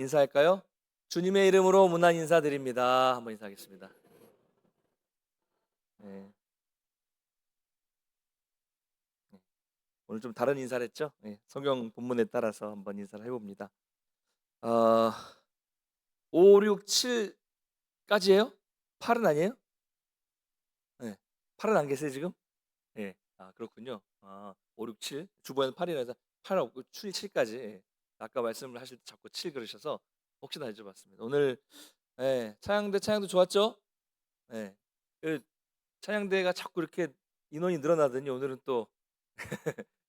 인사할까요? 주님의 이름으로 문안 인사드립니다. 한번 인사하겠습니다. 네, 오늘 좀 다른 인사를 했죠? 네, 성경 본문에 따라서 한번 인사를 해봅니다. 어, 5, 6, 7까지예요? 8은 아니에요? 네, 8은 안 계세요 지금? 네, 그렇군요. 5, 6, 7 주보에는 8이라서 8 없고 7까지. 예. 아까 말씀을 하실 때 자꾸 7 그러셔서 혹시나 여쭤봤습니다. 오늘 찬양도 좋았죠? 네, 그 찬양대가 자꾸 이렇게 인원이 늘어나더니 오늘은 또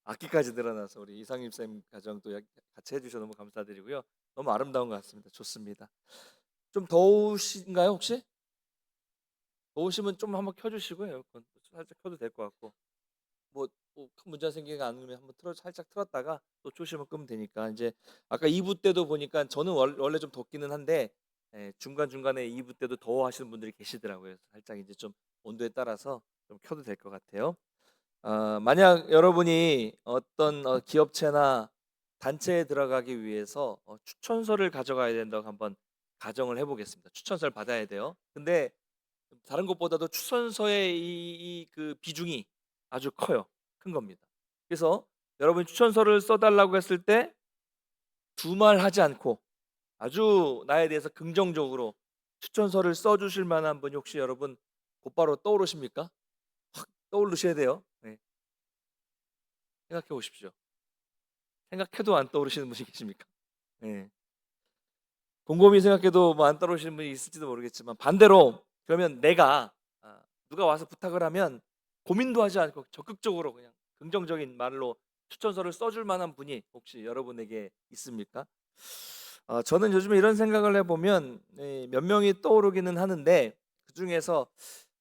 악기까지 늘어나서 우리 이상임 쌤 가정도 같이 해주셔서 너무 감사드리고요. 너무 아름다운 것 같습니다. 좋습니다. 좀 더우신가요 혹시? 더우시면 좀 한번 켜주시고요. 에어컨 살짝 켜도 될 것 같고 큰 문제 생기가 않으면 한번 살짝 틀었다가 또 조심을 끄면 되니까. 이제 아까 2부 때도 보니까 저는 원래 좀 덥기는 한데 중간중간에 2부 때도 더워 하시는 분들이 계시더라고요. 살짝 이제 좀 온도에 따라서 좀 켜도 될 것 같아요. 만약 여러분이 어떤 기업체나 단체에 들어가기 위해서 추천서를 가져가야 된다고 한번 가정을 해보겠습니다. 추천서를 받아야 돼요. 근데 다른 것보다도 추천서의 그 비중이 아주 커요. 큰 겁니다. 그래서 여러분이 추천서를 써달라고 했을 때 두말하지 않고 아주 나에 대해서 긍정적으로 추천서를 써주실 만한 분이 혹시 여러분 곧바로 떠오르십니까? 확 떠오르셔야 돼요. 네, 생각해 보십시오. 생각해도 안 떠오르시는 분이 계십니까? 네. 곰곰이 생각해도 뭐 안 떠오르시는 분이 있을지도 모르겠지만, 반대로 그러면 내가 누가 와서 부탁을 하면 고민도 하지 않고 적극적으로 그냥 긍정적인 말로 추천서를 써줄 만한 분이 혹시 여러분에게 있습니까? 저는 요즘에 이런 생각을 해보면 몇 명이 떠오르기는 하는데, 그 중에서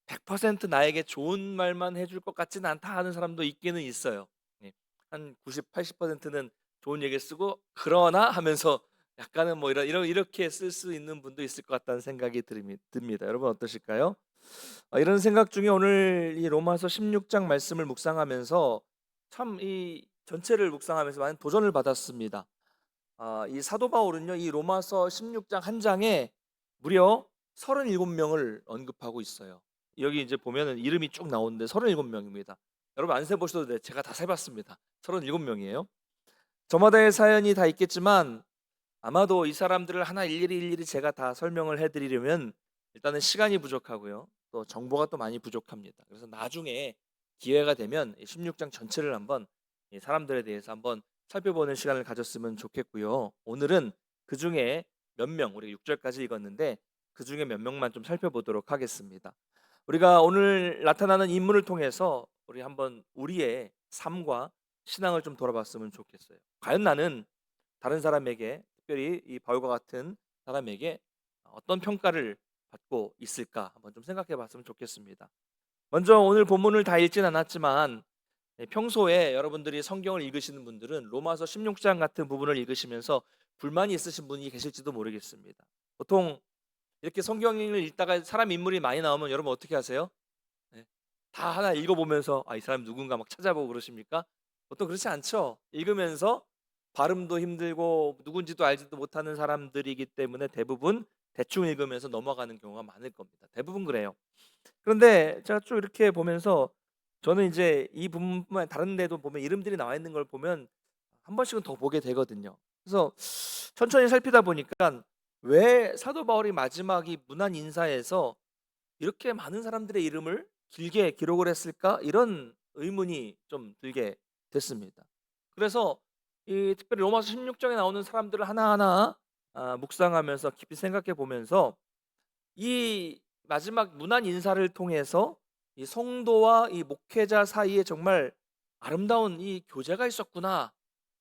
100% 나에게 좋은 말만 해줄 것 같지는 않다 하는 사람도 있기는 있어요. 예. 한 90, 80%는 좋은 얘기 쓰고 그러나 하면서 약간은 뭐 이렇게 쓸 수 있는 분도 있을 것 같다는 생각이 듭니다. 여러분 어떠실까요? 이런 생각 중에 오늘 이 로마서 16장 말씀을 묵상하면서 참 이 전체를 묵상하면서 많은 도전을 받았습니다. 이 사도 바울은요, 이 로마서 16장 한 장에 무려 37명을 언급하고 있어요. 여기 이제 보면은 이름이 쭉 나오는데 37명입니다. 여러분 안 세보셔도 돼. 제가 다 세봤습니다. 37명이에요. 저마다의 사연이 다 있겠지만 아마도 이 사람들을 하나 일일이 제가 다 설명을 해드리려면 일단은 시간이 부족하고요. 또 정보가 또 많이 부족합니다. 그래서 나중에 기회가 되면 16장 전체를 한번 이 사람들에 대해서 한번 살펴보는 시간을 가졌으면 좋겠고요. 오늘은 그 중에 몇 명, 우리가 6절까지 읽었는데 그 중에 몇 명만 좀 살펴보도록 하겠습니다. 우리가 오늘 나타나는 인물을 통해서 우리 한번 우리의 삶과 신앙을 좀 돌아봤으면 좋겠어요. 과연 나는 다른 사람에게, 특별히 이 바울과 같은 사람에게 어떤 평가를 받고 있을까 한번 좀 생각해 봤으면 좋겠습니다. 먼저 오늘 본문을 다 읽진 않았지만 평소에 여러분들이 성경을 읽으시는 분들은 로마서 16장 같은 부분을 읽으시면서 불만이 있으신 분이 계실지도 모르겠습니다. 보통 이렇게 성경을 읽다가 사람 인물이 많이 나오면 여러분 어떻게 하세요? 네. 다 하나 읽어보면서 이 사람 누군가 막 찾아보고 그러십니까? 보통 그렇지 않죠. 읽으면서 발음도 힘들고 누군지도 알지도 못하는 사람들이기 때문에 대부분 대충 읽으면서 넘어가는 경우가 많을 겁니다. 대부분 그래요. 그런데 제가 쭉 이렇게 보면서 저는 이제 이 부분만 다른 데도 보면 이름들이 나와 있는 걸 보면 한 번씩은 더 보게 되거든요. 그래서 천천히 살피다 보니까 왜 사도 바울이 마지막 이 문안 인사에서 이렇게 많은 사람들의 이름을 길게 기록을 했을까? 이런 의문이 좀 들게 됐습니다. 그래서 이 특별히 로마서 16장에 나오는 사람들을 하나하나 묵상하면서 깊이 생각해 보면서 이 마지막 문안 인사를 통해서 이 성도와 이 목회자 사이에 정말 아름다운 이 교제가 있었구나.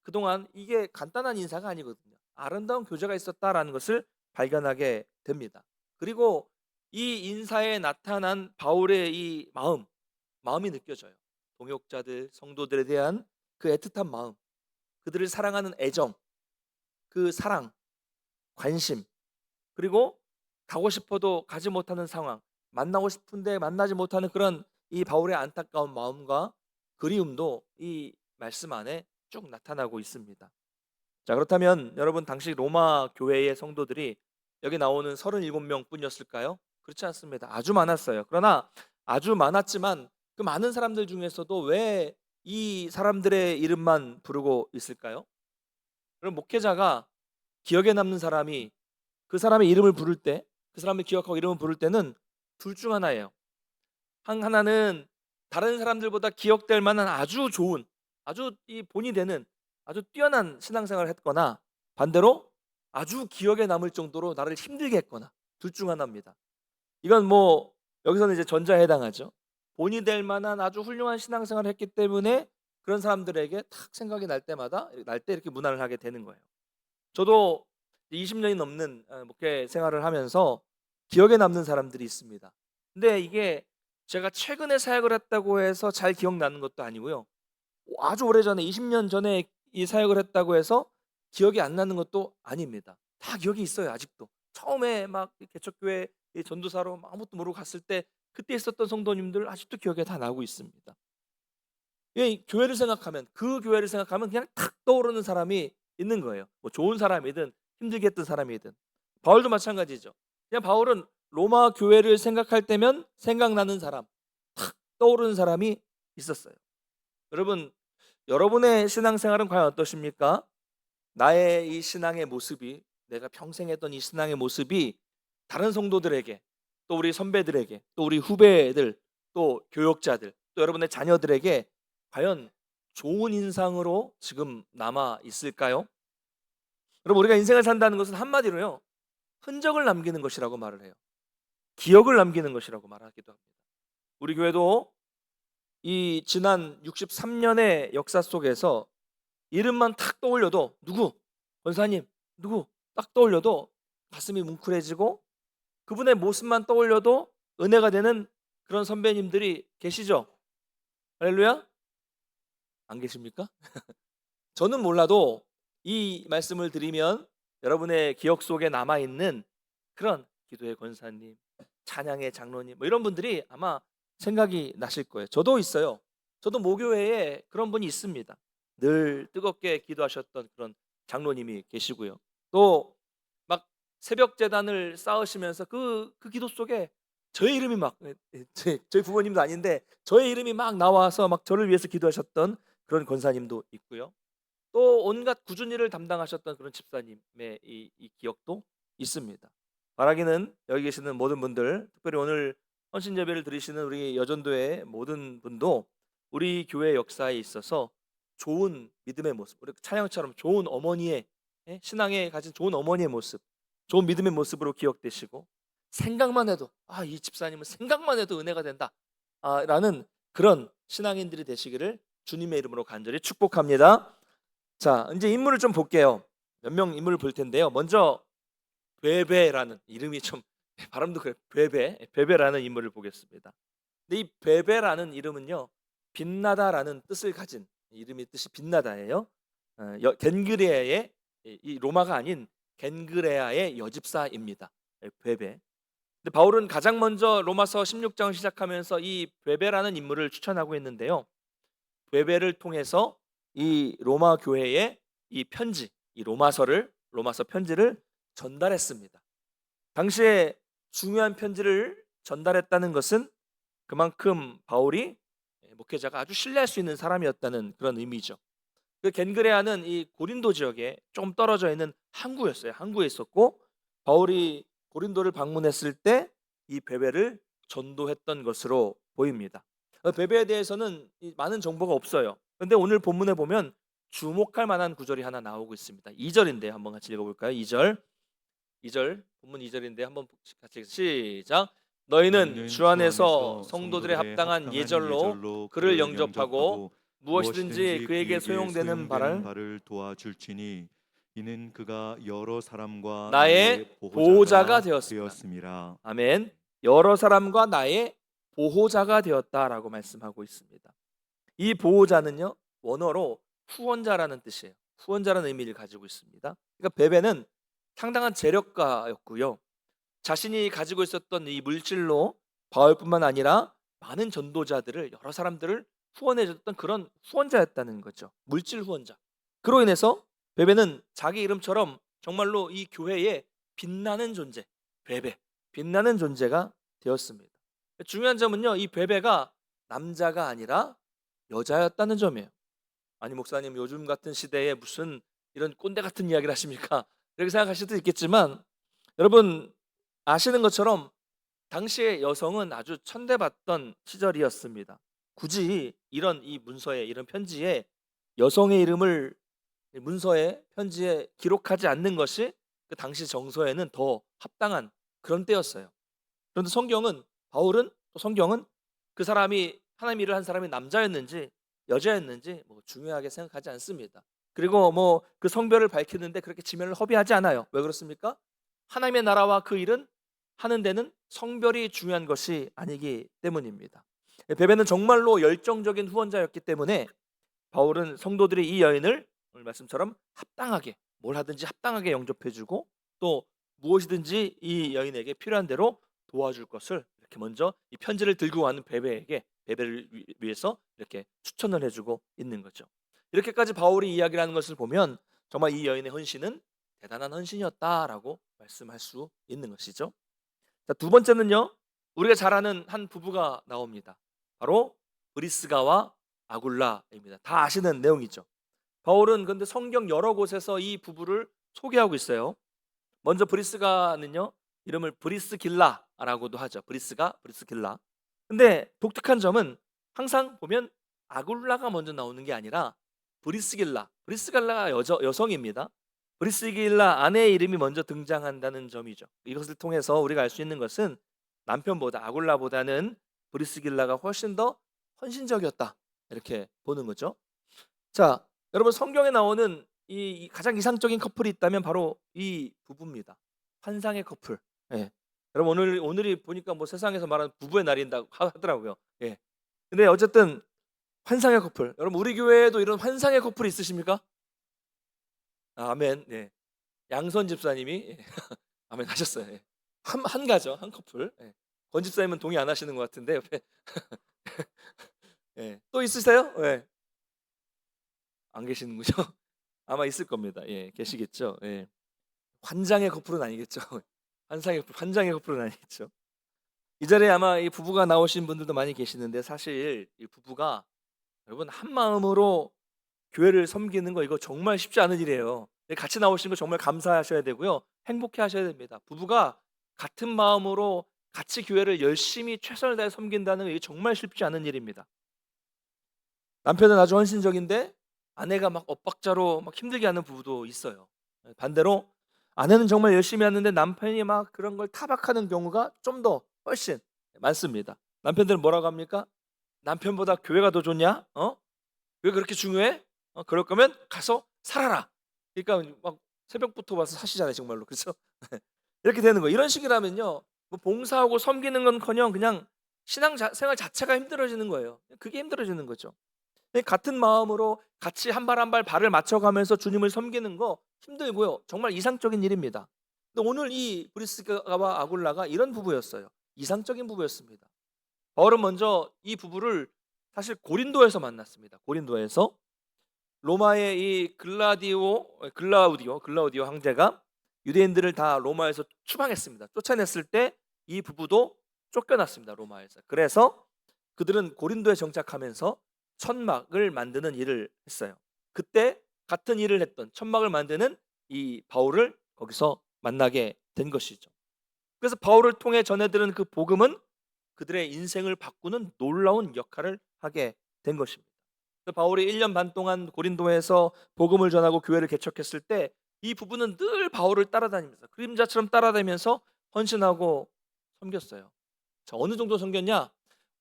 그동안 이게 간단한 인사가 아니거든요. 아름다운 교제가 있었다라는 것을 발견하게 됩니다. 그리고 이 인사에 나타난 바울의 이 마음이 느껴져요. 동역자들, 성도들에 대한 그 애틋한 마음, 그들을 사랑하는 애정, 그 사랑, 관심, 그리고 가고 싶어도 가지 못하는 상황, 만나고 싶은데 만나지 못하는 그런 이 바울의 안타까운 마음과 그리움도 이 말씀 안에 쭉 나타나고 있습니다. 자, 그렇다면 여러분 당시 로마 교회의 성도들이 여기 나오는 37명 뿐이었을까요? 그렇지 않습니다. 아주 많았어요. 그러나 아주 많았지만 그 많은 사람들 중에서도 왜 이 사람들의 이름만 부르고 있을까요? 그럼 목회자가 기억에 남는 사람이 그 사람의 이름을 부를 때, 그 사람을 기억하고 이름을 부를 때는 둘 중 하나예요. 하나는 다른 사람들보다 기억될 만한 아주 좋은, 아주 이 본이 되는 아주 뛰어난 신앙생활을 했거나, 반대로 아주 기억에 남을 정도로 나를 힘들게 했거나, 둘 중 하나입니다. 이건 뭐 여기서는 이제 전자에 해당하죠. 본이 될 만한 아주 훌륭한 신앙생활을 했기 때문에 그런 사람들에게 탁 생각이 날 때마다 날 때 이렇게 문안을 하게 되는 거예요. 저도 20년이 넘는 목회 생활을 하면서 기억에 남는 사람들이 있습니다. 근데 이게 제가 최근에 사역을 했다고 해서 잘 기억나는 것도 아니고요. 아주 오래전에 20년 전에 이 사역을 했다고 해서 기억이 안 나는 것도 아닙니다. 다 기억이 있어요, 아직도. 처음에 막 개척교회 전도사로 아무것도 모르고 갔을 때 그때 있었던 성도님들 아직도 기억에 다 나고 있습니다. 이 교회를 생각하면, 그 교회를 생각하면 그냥 탁 떠오르는 사람이 있는 거예요. 뭐 좋은 사람이든 힘들게 했던 사람이든. 바울도 마찬가지죠. 그냥 바울은 로마 교회를 생각할 때면 생각나는 사람, 탁 떠오르는 사람이 있었어요. 여러분, 여러분의 신앙생활은 과연 어떠십니까? 나의 이 신앙의 모습이, 내가 평생 했던 이 신앙의 모습이 다른 성도들에게, 또 우리 선배들에게, 또 우리 후배들, 또 교역자들, 또 여러분의 자녀들에게 과연 좋은 인상으로 지금 남아 있을까요? 여러분, 우리가 인생을 산다는 것은 한마디로요, 흔적을 남기는 것이라고 말을 해요. 기억을 남기는 것이라고 말하기도 합니다. 우리 교회도 이 지난 63년의 역사 속에서 이름만 탁 떠올려도, 누구? 권사님, 누구? 딱 떠올려도 가슴이 뭉클해지고, 그분의 모습만 떠올려도 은혜가 되는 그런 선배님들이 계시죠? 할렐루야? 안 계십니까? 저는 몰라도 이 말씀을 드리면 여러분의 기억 속에 남아있는 그런 기도의 권사님, 찬양의 장로님, 뭐 이런 분들이 아마 생각이 나실 거예요. 저도 있어요. 저도 모교회에 그런 분이 있습니다. 늘 뜨겁게 기도하셨던 그런 장로님이 계시고요. 또 막 새벽 제단을 쌓으시면서 그 기도 속에 저의 이름이 막, 저희 부모님도 아닌데 저의 이름이 막 나와서 막 저를 위해서 기도하셨던 그런 권사님도 있고요. 또 온갖 꾸준히 일을 담당하셨던 그런 집사님의 이 기억도 있습니다. 바라기는 여기 계시는 모든 분들, 특별히 오늘 헌신 예배를 드리시는 우리 여전도의 모든 분도 우리 교회 역사에 있어서 좋은 믿음의 모습, 우리 찬양처럼 좋은 어머니의, 신앙에 가진 좋은 어머니의 모습, 좋은 믿음의 모습으로 기억되시고, 생각만 해도 이 집사님은 생각만 해도 은혜가 된다, 라는 그런 신앙인들이 되시기를 주님의 이름으로 간절히 축복합니다. 자, 이제 인물을 좀 볼게요. 몇 명 인물을 볼 텐데요. 먼저 베베라는 이름이 좀 발음도 그래. 베베라는 인물을 보겠습니다. 근데 이 베베라는 이름은요, 빛나다라는 뜻을 가진, 이름의 뜻이 빛나다예요. 겐그레아의, 이 로마가 아닌 겐그레아의 여집사입니다. 베베. 근데 바울은 가장 먼저 로마서 16장을 시작하면서 이 베베라는 인물을 추천하고 있는데요. 베베를 통해서 이 로마 교회에 이 편지, 이 로마서 편지를 전달했습니다. 당시에 중요한 편지를 전달했다는 것은 그만큼 바울이 목회자가 아주 신뢰할 수 있는 사람이었다는 그런 의미죠. 그 겐그레아는 이 고린도 지역에 좀 떨어져 있는 항구였어요. 항구에 있었고, 바울이 고린도를 방문했을 때 이 베베를 전도했던 것으로 보입니다. 베베에 대해서는 많은 정보가 없어요. 그런데 오늘 본문에 보면 주목할 만한 구절이 하나 나오고 있습니다. 2절인데 한번 같이 읽어볼까요? 2절 본문 2절인데 한번 같이 시작. 너희는 주 안에서 성도들의 합당한 예절로 그를 영접하고 무엇이든지 그에게 소용되는 바를 도와줄지니 이는 그가 여러 사람과 나의 보호자가 되었습니다. 아멘. 여러 사람과 나의 보호자가 되었다라고 말씀하고 있습니다. 이 보호자는요, 원어로 후원자라는 뜻이에요. 후원자라는 의미를 가지고 있습니다. 그러니까 베베는 상당한 재력가였고요. 자신이 가지고 있었던 이 물질로 바울뿐만 아니라 많은 전도자들을, 여러 사람들을 후원해 줬던 그런 후원자였다는 거죠. 물질 후원자. 그로 인해서 베베는 자기 이름처럼 정말로 이 교회에 빛나는 존재, 베베, 빛나는 존재가 되었습니다. 중요한 점은요, 이 베베가 남자가 아니라 여자였다는 점이에요. 아니 목사님 요즘 같은 시대에 무슨 이런 꼰대 같은 이야기를 하십니까? 이렇게 생각하실 수도 있겠지만 여러분 아시는 것처럼 당시의 여성은 아주 천대받던 시절이었습니다. 굳이 이런 이 문서에 이런 편지에 여성의 이름을 문서에 편지에 기록하지 않는 것이 그 당시 정서에는 더 합당한 그런 때였어요. 그런데 바울은 또 성경은 그 사람이 하나님 일을 한 사람이 남자였는지 여자였는지 뭐 중요하게 생각하지 않습니다. 그리고 뭐 그 성별을 밝히는데 그렇게 지면을 허비하지 않아요. 왜 그렇습니까? 하나님의 나라와 그 일은 하는 데는 성별이 중요한 것이 아니기 때문입니다. 베베는 정말로 열정적인 후원자였기 때문에 바울은 성도들이 이 여인을 오늘 말씀처럼 합당하게 뭘 하든지 합당하게 영접해주고 또 무엇이든지 이 여인에게 필요한 대로 도와줄 것을 이렇게 먼저 이 편지를 들고 가는 베베를 위해서 이렇게 추천을 해주고 있는 거죠. 이렇게까지 바울이 이야기를 하는 것을 보면 정말 이 여인의 헌신은 대단한 헌신이었다라고 말씀할 수 있는 것이죠. 자, 두 번째는요. 우리가 잘 아는 한 부부가 나옵니다. 바로 브리스가와 아굴라입니다. 다 아시는 내용이죠. 바울은 근데 성경 여러 곳에서 이 부부를 소개하고 있어요. 먼저 브리스가는요. 이름을 브리스길라라고도 하죠. 브리스길라. 근데 독특한 점은 항상 보면 아굴라가 먼저 나오는 게 아니라 브리스길라가 여성입니다. 브리스길라 아내의 이름이 먼저 등장한다는 점이죠. 이것을 통해서 우리가 알 수 있는 것은 남편보다 아굴라보다는 브리스길라가 훨씬 더 헌신적이었다 이렇게 보는 거죠. 자, 여러분 성경에 나오는 이 가장 이상적인 커플이 있다면 바로 이 부부입니다. 환상의 커플. 예. 여러분 오늘이 보니까 뭐 세상에서 말하는 부부의 날인다고 하더라고요. 예. 근데 어쨌든 환상의 커플. 여러분 우리 교회에도 이런 환상의 커플이 있으십니까? 아멘. 네. 양선 집사님이 예. 아멘 하셨어요. 예. 한 가죠, 한 커플. 예. 권 집사님은 동의 안 하시는 것 같은데 옆에. 예. 또 있으세요? 예. 안 계시는군요. 아마 있을 겁니다. 예, 계시겠죠. 예. 환장의 커플은 아니겠죠. 환장의 커플은 아니겠죠. 이 자리에 아마 이 부부가 나오신 분들도 많이 계시는데 사실 이 부부가 여러분 한 마음으로 교회를 섬기는 거 이거 정말 쉽지 않은 일이에요. 같이 나오신 거 정말 감사하셔야 되고요. 행복해 하셔야 됩니다. 부부가 같은 마음으로 같이 교회를 열심히 최선을 다해 섬긴다는 거 이게 정말 쉽지 않은 일입니다. 남편은 아주 헌신적인데 아내가 막 엇박자로 막 힘들게 하는 부부도 있어요. 반대로 아내는 정말 열심히 하는데 남편이 막 그런 걸 타박하는 경우가 좀 더 훨씬 많습니다. 남편들은 뭐라고 합니까? 남편보다 교회가 더 좋냐? 왜 그렇게 중요해? 그럴 거면 가서 살아라. 그러니까 막 새벽부터 와서 사시잖아요, 정말로. 그렇죠? 이렇게 되는 거예요. 이런 식이라면요. 뭐 봉사하고 섬기는 건커녕 그냥 생활 자체가 힘들어지는 거예요. 그게 힘들어지는 거죠. 같은 마음으로 같이 한 발 한 발 발을 맞춰가면서 주님을 섬기는 거 힘들고요. 정말 이상적인 일입니다. 근데 오늘 이 브리스가와 아굴라가 이런 부부였어요. 이상적인 부부였습니다. 바울은 먼저 이 부부를 사실 고린도에서 만났습니다. 고린도에서 로마의 이 글라우디오 황제가 유대인들을 다 로마에서 추방했습니다. 쫓아냈을 때 이 부부도 쫓겨났습니다. 로마에서. 그래서 그들은 고린도에 정착하면서 천막을 만드는 일을 했어요. 그때 같은 일을 했던 천막을 만드는 이 바울을 거기서 만나게 된 것이죠. 그래서 바울을 통해 전해들은 그 복음은 그들의 인생을 바꾸는 놀라운 역할을 하게 된 것입니다. 바울이 1년 반 동안 고린도에서 복음을 전하고 교회를 개척했을 때 이 부부는 늘 바울을 따라다니면서 그림자처럼 따라다니면서 헌신하고 섬겼어요. 자, 어느 정도 섬겼냐?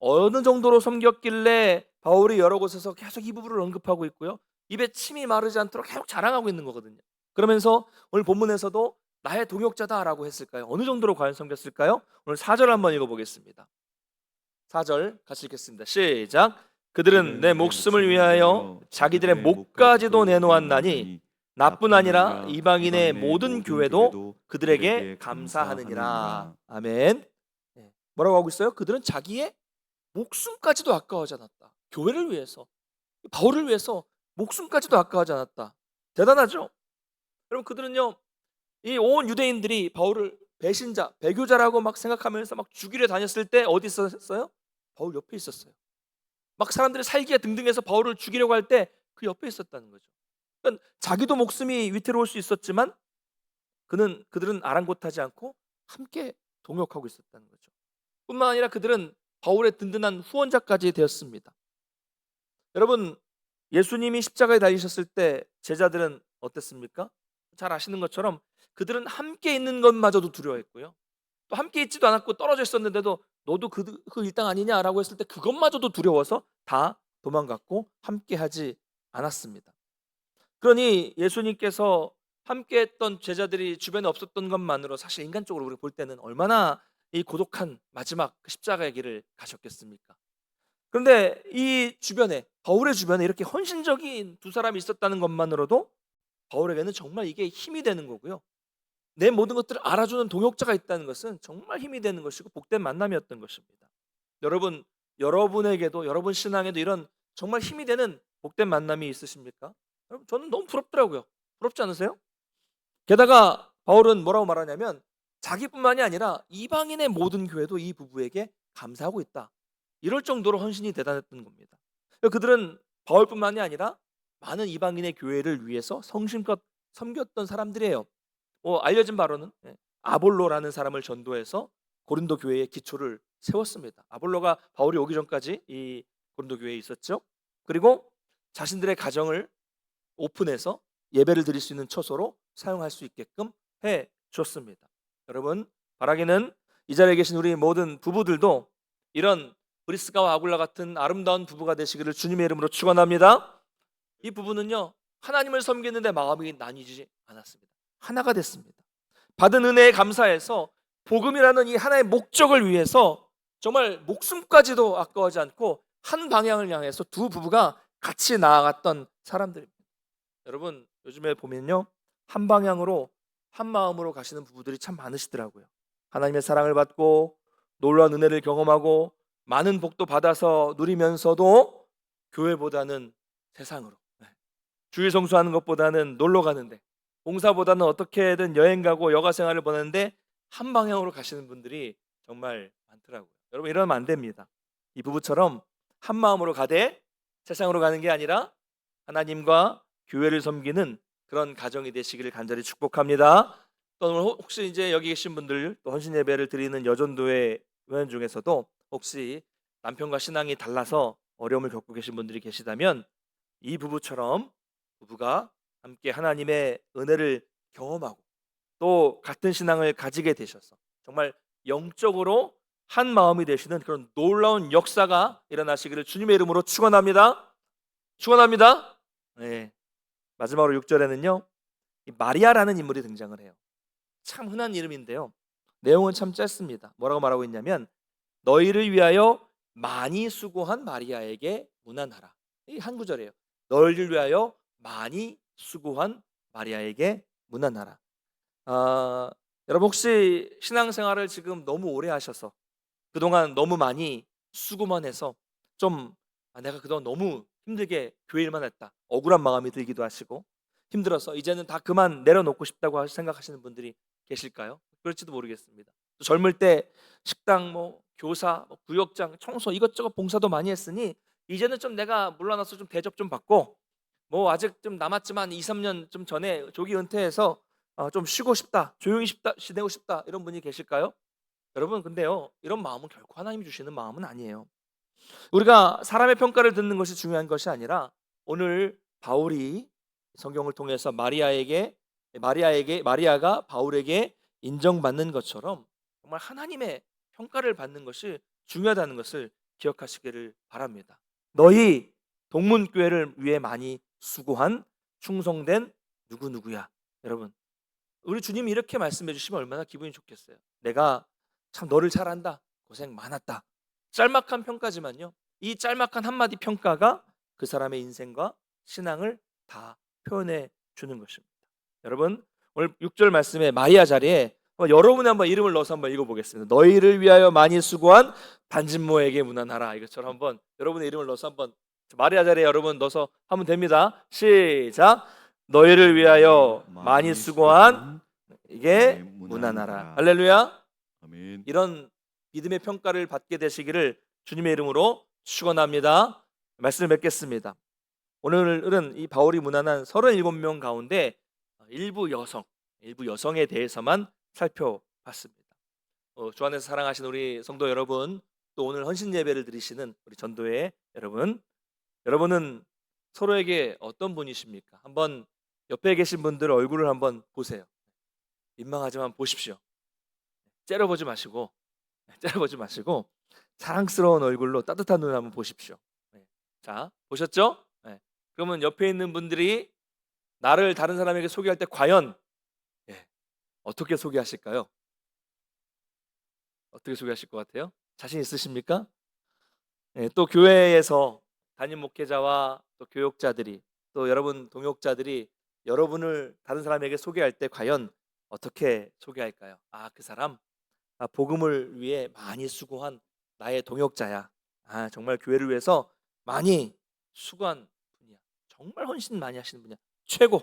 어느 정도로 섬겼길래 바울이 여러 곳에서 계속 이 부부를 언급하고 있고요. 입에 침이 마르지 않도록 계속 자랑하고 있는 거거든요. 그러면서 오늘 본문에서도 나의 동역자다라고 했을까요? 어느 정도로 과연 섬겼을까요? 오늘 4절 한번 읽어보겠습니다. 4절 같이 읽겠습니다. 시작. 그들은 내 목숨을 위하여 자기들의 목까지도 내놓았나니 나뿐 아니라 이방인의 모든 교회도 그들에게 감사하느니라. 아멘. 뭐라고 하고 있어요? 그들은 자기의 목숨까지도 아까워하지 않았다. 교회를 위해서, 바울을 위해서 목숨까지도 아까워하지 않았다. 대단하죠? 여러분 그들은요 이 온 유대인들이 바울을 배신자, 배교자라고 막 생각하면서 막 죽이려 다녔을 때 어디 있었어요? 바울 옆에 있었어요. 막 사람들이 살기가 등등해서 바울을 죽이려고 할 때 그 옆에 있었다는 거죠. 그러니까 자기도 목숨이 위태로울 수 있었지만 그들은 아랑곳하지 않고 함께 동역하고 있었다는 거죠. 뿐만 아니라 그들은 바울의 든든한 후원자까지 되었습니다. 여러분 예수님이 십자가에 달리셨을 때 제자들은 어땠습니까? 잘 아시는 것처럼 그들은 함께 있는 것마저도 두려워했고요. 또 함께 있지도 않았고 떨어져 있었는데도 너도 그 일당 아니냐라고 했을 때 그것마저도 두려워서 다 도망갔고 함께 하지 않았습니다. 그러니 예수님께서 함께 했던 제자들이 주변에 없었던 것만으로 사실 인간적으로 우리가 볼 때는 얼마나 이 고독한 마지막 그 십자가의 길을 가셨겠습니까? 그런데 이 주변에 바울의 주변에 이렇게 헌신적인 두 사람이 있었다는 것만으로도 바울에게는 정말 이게 힘이 되는 거고요. 내 모든 것들을 알아주는 동역자가 있다는 것은 정말 힘이 되는 것이고 복된 만남이었던 것입니다. 여러분, 여러분에게도 여러분 신앙에도 이런 정말 힘이 되는 복된 만남이 있으십니까? 여러분, 저는 너무 부럽더라고요. 부럽지 않으세요? 게다가 바울은 뭐라고 말하냐면 자기뿐만이 아니라 이방인의 모든 교회도 이 부부에게 감사하고 있다. 이럴 정도로 헌신이 대단했던 겁니다. 그들은 바울뿐만이 아니라 많은 이방인의 교회를 위해서 성심껏 섬겼던 사람들이에요. 알려진 바로는 아볼로라는 사람을 전도해서 고린도 교회의 기초를 세웠습니다. 아볼로가 바울이 오기 전까지 이 고린도 교회에 있었죠. 그리고 자신들의 가정을 오픈해서 예배를 드릴 수 있는 처소로 사용할 수 있게끔 해 줬습니다. 여러분, 바라기는 이 자리에 계신 우리 모든 부부들도 이런 브리스가와 아굴라 같은 아름다운 부부가 되시기를 주님의 이름으로 축원합니다. 이 부부는요 하나님을 섬기는데 마음이 나뉘지 않았습니다. 하나가 됐습니다. 받은 은혜에 감사해서 복음이라는 이 하나의 목적을 위해서 정말 목숨까지도 아까워하지 않고 한 방향을 향해서 두 부부가 같이 나아갔던 사람들입니다. 여러분 요즘에 보면요 한 방향으로 한 마음으로 가시는 부부들이 참 많으시더라고요. 하나님의 사랑을 받고 놀라운 은혜를 경험하고 많은 복도 받아서 누리면서도 교회보다는 세상으로, 주일 성수하는 것보다는 놀러 가는데, 봉사보다는 어떻게든 여행 가고 여가 생활을 보내는데 한 방향으로 가시는 분들이 정말 많더라고요. 여러분 이러면 안 됩니다. 이 부부처럼 한 마음으로 가되 세상으로 가는 게 아니라 하나님과 교회를 섬기는 그런 가정이 되시기를 간절히 축복합니다. 또 오늘 혹시 이제 여기 계신 분들 또 헌신 예배를 드리는 여전도회 회원 중에서도 혹시 남편과 신앙이 달라서 어려움을 겪고 계신 분들이 계시다면 이 부부처럼 부부가 함께 하나님의 은혜를 경험하고 또 같은 신앙을 가지게 되셔서 정말 영적으로 한 마음이 되시는 그런 놀라운 역사가 일어나시기를 주님의 이름으로 축원합니다. 축원합니다. 네. 마지막으로 6절에는요 이 마리아라는 인물이 등장을 해요. 참 흔한 이름인데요 내용은 참 짧습니다. 뭐라고 말하고 있냐면 너희를 위하여 많이 수고한 마리아에게 문안하라. 이 한 구절이에요. 너희를 위하여 많이 수고한 마리아에게 문안하라. 여러분 혹시 신앙생활을 지금 너무 오래 하셔서 그동안 너무 많이 수고만 해서 좀 내가 그동안 너무 힘들게 교회 일만 했다 억울한 마음이 들기도 하시고 힘들어서 이제는 다 그만 내려놓고 싶다고 생각하시는 분들이 계실까요? 그럴지도 모르겠습니다. 또 젊을 때 식당 교사 구역장 청소 이것저것 봉사도 많이 했으니 이제는 좀 내가 물러나서 좀 대접 좀 받고 아직 좀 남았지만 2, 3년 좀 전에 조기 은퇴해서 좀 쉬고 싶다 조용히 지내고 싶다 이런 분이 계실까요? 여러분 근데요 이런 마음은 결코 하나님이 주시는 마음은 아니에요. 우리가 사람의 평가를 듣는 것이 중요한 것이 아니라 오늘 바울이 성경을 통해서 마리아가 바울에게 인정받는 것처럼 정말 하나님의 평가를 받는 것이 중요하다는 것을 기억하시기를 바랍니다. 너희 동문교회를 위해 많이 수고한 충성된 누구누구야. 여러분 우리 주님이 이렇게 말씀해 주시면 얼마나 기분이 좋겠어요. 내가 참 너를 잘 안다. 고생 많았다. 짤막한 평가지만요. 이 짤막한 한마디 평가가 그 사람의 인생과 신앙을 다 표현해 주는 것입니다. 여러분 오늘 6절 말씀에 마리아 자리에 여러분의 한번 이름을 넣어서 한번 읽어보겠습니다. 너희를 위하여 많이 수고한 반진모에게 문안하라. 이것처럼 한번 여러분의 이름을 넣어서 한번 마리아 자리에 여러분 넣어서 하면 됩니다. 시작. 너희를 위하여 많이 수고한 이게 무난하라. 할렐루야. 아멘. 이런 믿음의 평가를 받게 되시기를 주님의 이름으로 축원합니다. 말씀을 맺겠습니다. 오늘은 이 바울이 문안한 37명 가운데 일부 여성에 대해서만 살펴봤습니다. 주 안에서 사랑하시는 우리 성도 여러분, 또 오늘 헌신 예배를 드리시는 우리 전도회 여러분은 서로에게 어떤 분이십니까? 한번 옆에 계신 분들 얼굴을 한번 보세요. 민망하지만 보십시오. 째려보지 마시고 사랑스러운 얼굴로 따뜻한 눈 한번 보십시오. 자, 보셨죠? 그러면 옆에 있는 분들이 나를 다른 사람에게 소개할 때 과연 어떻게 소개하실까요? 어떻게 소개하실 것 같아요? 자신 있으십니까? 또 교회에서 담임 목회자와 또 교육자들이, 또 여러분 동역자들이 여러분을 다른 사람에게 소개할 때 과연 어떻게 소개할까요? 그 사람 복음을 위해 많이 수고한 나의 동역자야. 정말 교회를 위해서 많이 수고한 분이야. 정말 헌신 많이 하시는 분이야. 최고.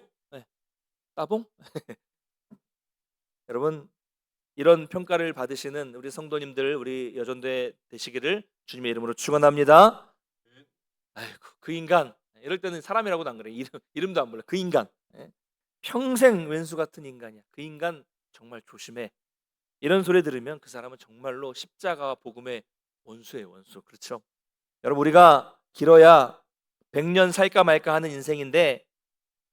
따봉? 여러분, 이런 평가를 받으시는 우리 성도님들, 우리 여전대 되시기를 주님의 이름으로 축원합니다. 아이고, 그 인간, 이럴 때는 사람이라고도 안 그래. 이름도 안 불러. 그 인간, 평생 왼수 같은 인간이야. 그 인간 정말 조심해. 이런 소리 들으면 그 사람은 정말로 십자가와 복음의 원수예요, 원수. 그렇죠? 여러분, 우리가 길어야 100년 살까 말까 하는 인생인데,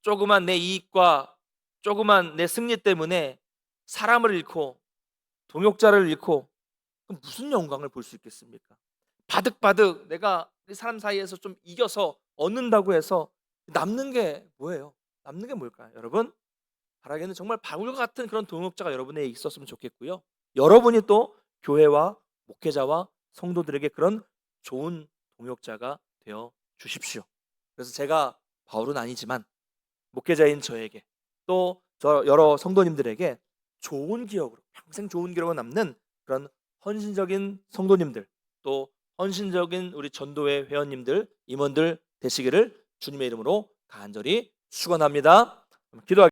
조그만 내 이익과 조그만 내 승리 때문에 사람을 잃고 동역자를 잃고 그럼 무슨 영광을 볼 수 있겠습니까? 바득바득 내가 이 사람 사이에서 좀 이겨서 얻는다고 해서 남는 게 뭐예요? 남는 게 뭘까요? 여러분, 바라기는 정말 바울 같은 그런 동역자가 여러분에게 있었으면 좋겠고요. 여러분이 또 교회와 목회자와 성도들에게 그런 좋은 동역자가 되어 주십시오. 그래서 제가 바울은 아니지만 목회자인 저에게, 또 저 여러 성도님들에게 좋은 기억으로, 평생 좋은 기억으로 남는 그런 헌신적인 성도님들, 또 헌신적인 우리 전도회 회원님들, 임원들 되시기를 주님의 이름으로 간절히 축원합니다. 기도하겠습니다.